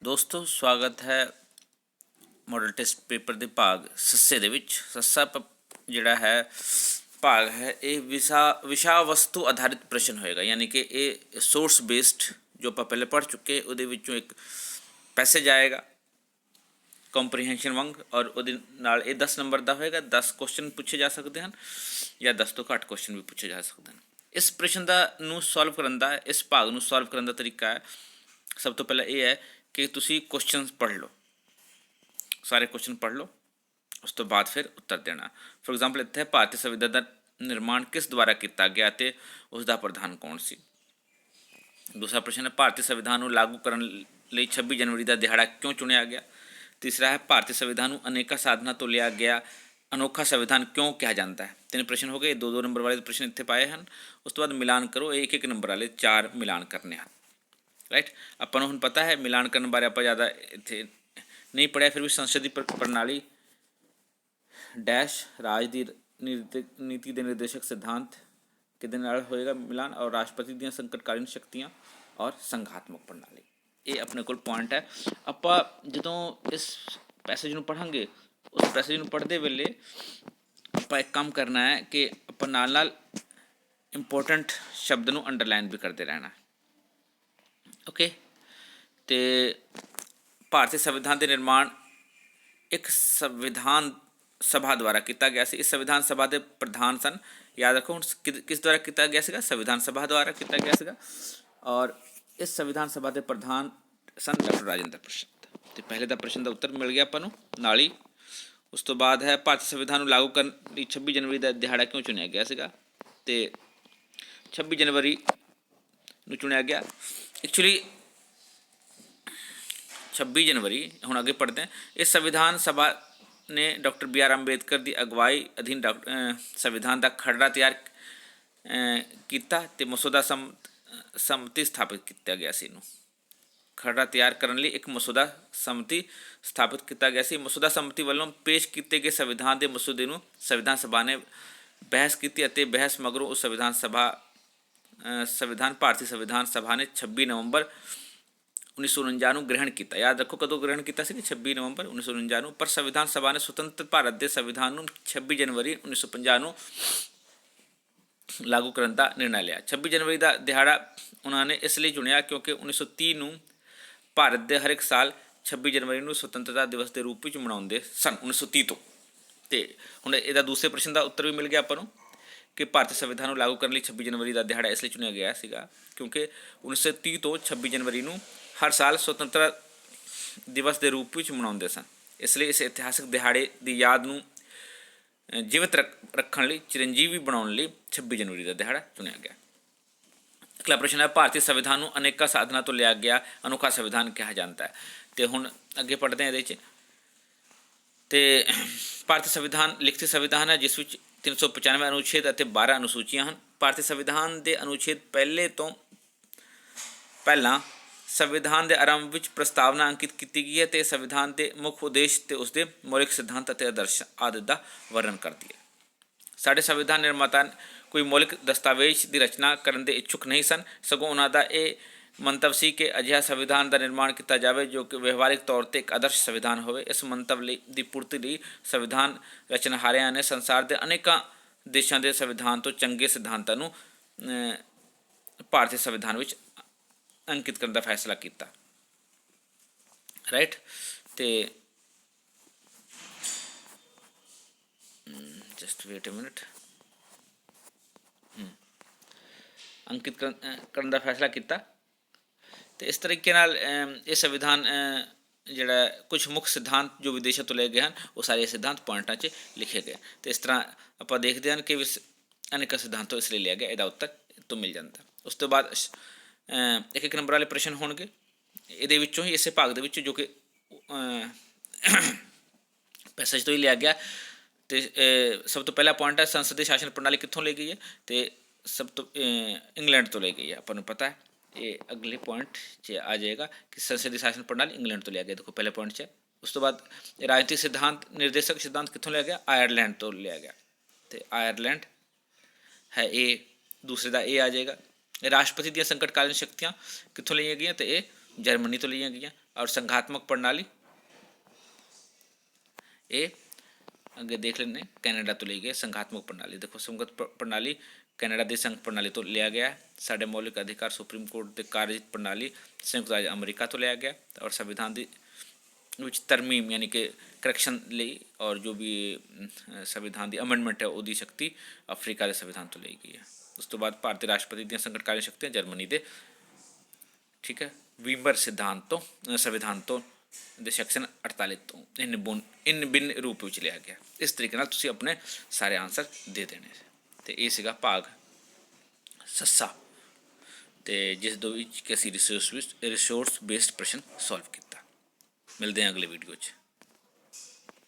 ਦੋਸਤੋ ਸਵਾਗਤ ਹੈ ਮੋਡਲ ਟੈਸਟ ਪੇਪਰ ਦੇ ਭਾਗ ਸੱਸੇ ਦੇ ਵਿੱਚ। ਸੱਸਾ ਜਿਹੜਾ ਹੈ ਭਾਗ ਹੈ ਇਹ ਵਿਸ਼ਾ ਵਸਤੂ ਆਧਾਰਿਤ ਪ੍ਰਸ਼ਨ ਹੋਏਗਾ, ਯਾਨੀ ਕਿ ਇਹ ਸੋਰਸ ਬੇਸਡ ਜੋ ਆਪਾਂ ਪਹਿਲੇ ਪੜ੍ਹ ਚੁੱਕੇ ਉਹਦੇ ਵਿੱਚੋਂ ਇੱਕ ਪੈਸੇਜ ਆਏਗਾ ਕੰਪਰੀਹੈਂਸ਼ਨ ਵਾਂਗ, ਔਰ ਉਹਦੇ ਨਾਲ ਇਹ 10 ਨੰਬਰ ਦਾ ਹੋਏਗਾ। 10 ਕੁਐਸਚਨ ਪੁੱਛੇ ਜਾ ਸਕਦੇ ਹਨ ਜਾਂ 10 ਤੋਂ ਘੱਟ ਕੁਐਸਚਨ ਵੀ ਪੁੱਛੇ ਜਾ ਸਕਦੇ ਹਨ। ਇਸ ਪ੍ਰਸ਼ਨ ਦਾ ਨੂੰ ਸੋਲਵ ਕਰਨ ਦਾ, ਇਸ ਭਾਗ ਨੂੰ ਸੋਲਵ ਕਰਨ ਦਾ ਤਰੀਕਾ ਹੈ, ਸਭ ਤੋਂ ਪਹਿਲਾਂ ਇਹ ਹੈ ਕਿ ਤੁਸੀਂ ਕੁਐਸਚਨ ਪढ़ लो, ਸਾਰੇ ਕੁਐਸਚਨ ਪੜ੍ਹ ਲਓ, ਉਸ ਤੋਂ ਬਾਅਦ ਫਿਰ ਉੱਤਰ ਦੇਣਾ। ਫੋਰ ਐਗਜ਼ਾਮਪਲ ਇੱਥੇ ਭਾਰਤੀ ਸੰਵਿਧਾਨ ਦਾ ਨਿਰਮਾਣ ਕਿਸ ਦੁਆਰਾ ਕੀਤਾ ਗਿਆ ਅਤੇ ਉਸ ਦਾ ਪ੍ਰਧਾਨ ਕੌਣ ਸੀ। ਦੂਸਰਾ ਪ੍ਰਸ਼ਨ ਹੈ ਭਾਰਤੀ ਸੰਵਿਧਾਨ ਨੂੰ ਲਾਗੂ ਕਰਨ ਲਈ 26 ਜਨਵਰੀ ਦਾ ਦਿਹਾੜਾ ਕਿਉਂ ਚੁਣਿਆ ਗਿਆ। ਤੀਸਰਾ ਹੈ ਭਾਰਤੀ ਸੰਵਿਧਾਨ ਨੂੰ ਅਨੇਕਾਂ ਸਾਧਨਾਂ ਤੋਂ ਲਿਆ ਗਿਆ ਅਨੋਖਾ ਸੰਵਿਧਾਨ ਕਿਉਂ ਕਿਹਾ ਜਾਂਦਾ ਹੈ। ਤਿੰਨ ਪ੍ਰਸ਼ਨ ਹੋ ਗਏ, 2-2 ਨੰਬਰ ਵਾਲੇ ਪ੍ਰਸ਼ਨ ਇੱਥੇ ਪਾਏ ਹਨ। ਉਸ ਤੋਂ ਬਾਅਦ ਮਿਲਾਨ ਕਰੋ, 1-1 ਨੰਬਰ ਵਾਲੇ 4 ਮਿਲਾਨ ਕਰਨੇ ਹਨ। ਰਾਈਟ, ਆਪਾਂ ਨੂੰ ਹੁਣ ਪਤਾ ਹੈ ਮਿਲਾਨ ਕਰਨ ਬਾਰੇ ਆਪਾਂ ਜ਼ਿਆਦਾ ਇੱਥੇ ਨਹੀਂ ਪੜ੍ਹਿਆ, ਫਿਰ ਵੀ ਸੰਸਦ ਦੀ ਪ੍ਰਣਾਲੀ ਡੈਸ਼ ਰਾਜ ਦੀ ਨੀਤੀ ਦੇ ਨਿਰਦੇਸ਼ਕ ਸਿਧਾਂਤ ਕਿਹਦੇ ਨਾਲ ਹੋਏਗਾ ਮਿਲਾਨ, ਔਰ ਰਾਸ਼ਟਰਪਤੀ ਦੀਆਂ ਸੰਕਟਕਾਲੀਨ ਸ਼ਕਤੀਆਂ ਔਰ ਸੰਘਾਤਮਕ ਪ੍ਰਣਾਲੀ। ਇਹ ਆਪਣੇ ਕੋਲ ਪੁਆਇੰਟ ਹੈ। ਆਪਾਂ ਜਦੋਂ ਇਸ ਪੈਸੇਜ ਨੂੰ ਪੜ੍ਹਾਂਗੇ, ਉਸ ਪੈਸੇਜ ਨੂੰ ਪੜ੍ਹਦੇ ਵੇਲੇ ਆਪਾਂ ਇੱਕ ਕੰਮ ਕਰਨਾ ਹੈ ਕਿ ਆਪਾਂ ਨਾਲ ਨਾਲ ਇੰਪੋਰਟੈਂਟ ਸ਼ਬਦ ਨੂੰ ਅੰਡਰਲਾਈਨ ਵੀ ਕਰਦੇ ਰਹਿਣਾ। ਓਕੇ, ਤੇ ਭਾਰਤੀ ਸੰਵਿਧਾਨ ਦੇ ਨਿਰਮਾਣ ਇੱਕ ਸੰਵਿਧਾਨ ਸਭਾ ਦੁਆਰਾ ਕੀਤਾ ਗਿਆ ਸੀ। ਇਸ ਸੰਵਿਧਾਨ ਸਭਾ ਦੇ ਪ੍ਰਧਾਨ ਸਨ, ਯਾਦ ਰੱਖੋ ਹੁਣ ਕਿਸ ਦੁਆਰਾ ਕੀਤਾ ਗਿਆ ਸੀਗਾ, ਸੰਵਿਧਾਨ ਸਭਾ ਦੁਆਰਾ ਕੀਤਾ ਗਿਆ ਸੀਗਾ, ਔਰ ਇਸ ਸੰਵਿਧਾਨ ਸਭਾ ਦੇ ਪ੍ਰਧਾਨ ਸਨ ਡਾਕਟਰ ਰਾਜਿੰਦਰ ਪ੍ਰਸਾਦ। ਤੇ ਪਹਿਲੇ ਦਾ ਪ੍ਰਸ਼ਨ ਦਾ ਉੱਤਰ ਮਿਲ ਗਿਆ ਆਪਾਂ ਨੂੰ ਨਾਲ ਹੀ। ਉਸ ਤੋਂ ਬਾਅਦ ਹੈ ਭਾਰਤੀ ਸੰਵਿਧਾਨ ਨੂੰ ਲਾਗੂ ਕਰਨ ਲਈ 26 ਜਨਵਰੀ ਦਾ ਦਿਹਾੜਾ ਕਿਉਂ ਚੁਣਿਆ ਗਿਆ ਸੀਗਾ, ਤੇ 26 ਜਨਵਰੀ ਨੂੰ ਚੁਣਿਆ ਗਿਆ। ਐਕਚੁਅਲੀ 26 जनवरी ਹੁਣ ਅੱਗੇ ਪੜ੍ਹਦੇ ਹਾਂ। ਇਸ ਸੰਵਿਧਾਨ ਸਭਾ ਨੇ ਡਾਕਟਰ BR ਅੰਬੇਦਕਰ ਦੀ ਅਗਵਾਈ ਅਧੀਨ ਸੰਵਿਧਾਨ ਦਾ ਖਰੜਾ ਤਿਆਰ ਕੀਤਾ ਅਤੇ ਮਸੌਦਾ ਸੰਮਤੀ ਸਥਾਪਿਤ ਕੀਤਾ ਗਿਆ ਸੀ। ਇਹਨੂੰ ਖਰੜਾ ਤਿਆਰ ਕਰਨ ਲਈ ਇੱਕ ਮਸੌਦਾ ਸੰਮਤੀ ਸਥਾਪਿਤ ਕੀਤਾ ਗਿਆ ਸੀ। ਮਸੌਦਾ ਸੰਮਤੀ ਵੱਲੋਂ ਪੇਸ਼ ਕੀਤੇ ਗਏ ਸੰਵਿਧਾਨ ਦੇ ਮਸੌਦੇ ਨੂੰ ਸੰਵਿਧਾਨ ਸਭਾ ਨੇ ਬਹਿਸ ਕੀਤੀ ਅਤੇ ਬਹਿਸ ਮਗਰੋਂ ਉਸ ਸੰਵਿਧਾਨ ਭਾਰਤੀ ਸੰਵਿਧਾਨ ਸਭਾ ਨੇ 26 ਨਵੰਬਰ 1949 ਨੂੰ ਗ੍ਰਹਿਣ ਕੀਤਾ। ਯਾਦ ਰੱਖੋ ਕਦੋਂ ਗ੍ਰਹਿਣ ਕੀਤਾ ਸੀ, 26 ਨਵੰਬਰ 1949 ਨੂੰ। ਪਰ ਸੰਵਿਧਾਨ ਸਭਾ ਨੇ ਸੁਤੰਤਰ ਭਾਰਤ ਦੇ ਸੰਵਿਧਾਨ ਨੂੰ 26 ਜਨਵਰੀ 1950 ਨੂੰ ਲਾਗੂ ਕਰਨ ਦਾ ਨਿਰਣਾ ਲਿਆ। 26 ਜਨਵਰੀ ਦਾ ਦਿਹਾੜਾ ਉਹਨਾਂ ਨੇ ਇਸ ਲਈ ਚੁਣਿਆ ਕਿਉਂਕਿ 1930 ਨੂੰ ਭਾਰਤ ਦੇ ਹਰ ਇੱਕ ਸਾਲ 26 ਜਨਵਰੀ ਨੂੰ ਸੁਤੰਤਰਤਾ ਦਿਵਸ ਦੇ ਰੂਪ ਵਿੱਚ ਮਨਾਉਂਦੇ ਸਨ 1930 ਤੋਂ। ਅਤੇ ਹੁਣ ਇਹਦਾ ਦੂਸਰੇ ਪ੍ਰਸ਼ਨ ਦਾ ਉੱਤਰ ਵੀ ਮਿਲ ਗਿਆ ਆਪਾਂ ਨੂੰ ਕਿ ਭਾਰਤੀ ਸੰਵਿਧਾਨ ਨੂੰ ਲਾਗੂ ਕਰਨ ਲਈ 26 ਜਨਵਰੀ ਦਾ ਦਿਹਾੜਾ ਇਸ ਲਈ ਚੁਣਿਆ ਗਿਆ ਸੀਗਾ ਕਿਉਂਕਿ 1930 ਤੋਂ 26 ਜਨਵਰੀ ਨੂੰ ਹਰ ਸਾਲ ਸੁਤੰਤਰਤਾ ਦਿਵਸ ਦੇ ਰੂਪ ਵਿੱਚ ਮਨਾਉਂਦੇ ਸਨ। ਇਸ ਲਈ ਇਸ ਇਤਿਹਾਸਕ ਦਿਹਾੜੇ ਦੀ ਯਾਦ ਨੂੰ ਜੀਵਤ ਰੱਖਣ ਲਈ, ਚਿਰੰਜੀਵੀ ਬਣਾਉਣ ਲਈ 26 ਜਨਵਰੀ ਦਾ ਦਿਹਾੜਾ ਚੁਣਿਆ ਗਿਆ। ਅਗਲਾ ਪ੍ਰਸ਼ਨ ਹੈ ਭਾਰਤੀ ਸੰਵਿਧਾਨ ਨੂੰ ਅਨੇਕਾਂ ਸਾਧਨਾਂ ਤੋਂ ਲਿਆ ਗਿਆ ਅਨੋਖਾ ਸੰਵਿਧਾਨ ਕਿਹਾ ਜਾਂਦਾ ਹੈ। ਅਤੇ ਹੁਣ ਅੱਗੇ ਪੜ੍ਹਦੇ ਹਾਂ ਇਹਦੇ 'ਚ। ਅਤੇ ਭਾਰਤੀ ਸੰਵਿਧਾਨ ਲਿਖਤੀ ਸੰਵਿਧਾਨ ਹੈ ਜਿਸ ਵਿੱਚ 395 ਅਨੁਛੇਦ ਅਤੇ 12 ਅਨੁਸੂਚੀਆਂ ਹਨ। ਭਾਰਤੀ ਸੰਵਿਧਾਨ ਦੇ ਅਨੁਛੇਦ ਪਹਿਲੇ ਤੋਂ ਪਹਿਲਾਂ ਸੰਵਿਧਾਨ ਦੇ ਆਰੰਭ ਵਿੱਚ ਪ੍ਰਸਤਾਵਨਾ ਅੰਕਿਤ ਕੀਤੀ ਗਈ ਹੈ ਅਤੇ ਸੰਵਿਧਾਨ ਦੇ ਮੁੱਖ ਉਦੇਸ਼ ਅਤੇ ਉਸਦੇ ਮੌਲਿਕ ਸਿਧਾਂਤ ਅਤੇ ਆਦਰਸ਼ ਆਦਿ ਦਾ ਵਰਣਨ ਕਰਦੀ ਹੈ। ਸਾਡੇ ਸੰਵਿਧਾਨ ਨਿਰਮਾਤਾ ਕੋਈ ਮੌਲਿਕ ਦਸਤਾਵੇਜ਼ ਦੀ ਰਚਨਾ ਕਰਨ ਦੇ ਇੱਛੁਕ ਨਹੀਂ ਸਨ, ਸਗੋਂ ਉਹਨਾਂ ਦਾ ਇਹ ਮੰਤਵ ਸੀ ਕਿ ਅਜਿਹਾ ਸੰਵਿਧਾਨ ਦਾ ਨਿਰਮਾਣ ਕੀਤਾ ਜਾਵੇ ਜੋ ਕਿ ਵਿਵਹਾਰਿਕ ਤੌਰ 'ਤੇ ਇੱਕ ਆਦਰਸ਼ ਸੰਵਿਧਾਨ ਹੋਵੇ। ਇਸ ਮੰਤਵ ਦੀ ਪੂਰਤੀ ਲਈ ਸੰਵਿਧਾਨ ਰਚਨਹਾਰਿਆਂ ਨੇ ਸੰਸਾਰ ਦੇ ਅਨੇਕਾਂ ਦੇਸ਼ਾਂ ਦੇ ਸੰਵਿਧਾਨ ਤੋਂ ਚੰਗੇ ਸਿਧਾਂਤਾਂ ਨੂੰ ਭਾਰਤੀ ਸੰਵਿਧਾਨ ਵਿੱਚ ਅੰਕਿਤ ਕਰਨ ਦਾ ਫੈਸਲਾ ਕੀਤਾ। ਰਾਈਟ, ਅਤੇ ਜਸਟ ਵੇਟ ਅ ਮਿੰਟ, ਅੰਕਿਤ ਕਰਨ ਦਾ ਫੈਸਲਾ ਕੀਤਾ। ਅਤੇ ਇਸ ਤਰੀਕੇ ਨਾਲ ਇਹ ਸੰਵਿਧਾਨ ਜਿਹੜਾ ਕੁਛ ਮੁੱਖ ਸਿਧਾਂਤ ਜੋ ਵਿਦੇਸ਼ਾਂ ਤੋਂ ਲਏ ਗਏ ਹਨ ਉਹ ਸਾਰੇ ਸਿਧਾਂਤ ਪੁਆਇੰਟਾਂ 'ਚ ਲਿਖੇ ਗਏ। ਅਤੇ ਇਸ ਤਰ੍ਹਾਂ ਆਪਾਂ ਦੇਖਦੇ ਹਨ ਕਿ ਅਨੇਕਾਂ ਸਿਧਾਂਤੋਂ ਇਸ ਲਈ ਲਿਆ ਗਿਆ, ਇਹਦਾ ਉੱਤਰ ਤੋਂ ਮਿਲ ਜਾਂਦਾ। ਉਸ ਤੋਂ ਬਾਅਦ ਇੱਕ ਨੰਬਰ ਵਾਲੇ ਪ੍ਰਸ਼ਨ ਹੋਣਗੇ ਇਹਦੇ ਵਿੱਚੋਂ ਹੀ, ਇਸੇ ਭਾਗ ਦੇ ਵਿੱਚ ਜੋ ਕਿ ਪੈਸੇਜ ਤੋਂ ਹੀ ਲਿਆ ਗਿਆ। ਅਤੇ ਸਭ ਤੋਂ ਪਹਿਲਾ ਪੁਆਇੰਟ ਹੈ ਸੰਸਦ ਦੀ ਸ਼ਾਸਨ ਪ੍ਰਣਾਲੀ ਕਿੱਥੋਂ ਲਈ ਗਈ ਹੈ, ਅਤੇ ਸਭ ਤੋਂ ਇੰਗਲੈਂਡ ਤੋਂ ਲਈ ਗਈ ਹੈ। ਆਪਾਂ ਨੂੰ ਪਤਾ ਹੈ ਇਹ ਅਗਲੇ ਪੁਆਇੰਟ 'ਚ ਆ ਜਾਏਗਾ ਕਿ ਸੰਸਦ ਦੀ ਸ਼ਾਸਨ ਪ੍ਰਣਾਲੀ ਇੰਗਲੈਂਡ ਤੋਂ ਲਿਆ ਗਿਆ। ਦੇਖੋ ਪਹਿਲੇ ਪੁਆਇੰਟ 'ਚ। ਉਸ ਤੋਂ ਬਾਅਦ ਰਾਜਨੀਤਿਕ ਸਿਧਾਂਤ ਨਿਰਦੇਸ਼ਕ ਸਿਧਾਂਤ ਕਿੱਥੋਂ ਲਿਆ ਗਿਆ, ਆਇਰਲੈਂਡ ਤੋਂ ਲਿਆ ਗਿਆ, ਅਤੇ ਆਇਰਲੈਂਡ ਹੈ ਇਹ, ਦੂਸਰੇ ਦਾ ਇਹ ਆ ਜਾਏਗਾ। ਰਾਸ਼ਟਰਪਤੀ ਦੀਆਂ ਸੰਕਟਕਾਲੀਨ ਸ਼ਕਤੀਆਂ ਕਿੱਥੋਂ ਲਈਆਂ ਗਈਆਂ, ਅਤੇ ਇਹ ਜਰਮਨੀ ਤੋਂ ਲਈਆਂ ਗਈਆਂ। और संघात्मक प्रणाली ये अगे देख लेने कैनेडा तो ले गए। संघात्मक प्रणाली देखो, संघात प्रणाली कैनेडा की संघ प्रणाली तो लिया गया है। साढ़े मौलिक अधिकार सुप्रीम कोर्ट के कार्य प्रणाली संयुक्त राज्य अमेरिका तो लिया गया। और संविधान की विच तरमीम यानी कि करैक्शन ली और जो भी संविधान की अमेंडमेंट है वो शक्ति अफ्रीका के संविधान तो ली गई है। उस तो बाद भारतीय राष्ट्रपति दी संकटकालीन शक्तियाँ जर्मनी के, ठीक है, वीमर सिद्धांत तो संविधान तो सैक्शन 48 तो इन भिन्न रूप में लिया गया। इस तरीके तुम अपने सारे आंसर दे देने। तो ये सीगा भाग सस्सा, तो जिस दो कि रिसोर्स बेस्ड प्रश्न सॉल्व किया। मिलते हैं अगले वीडियो।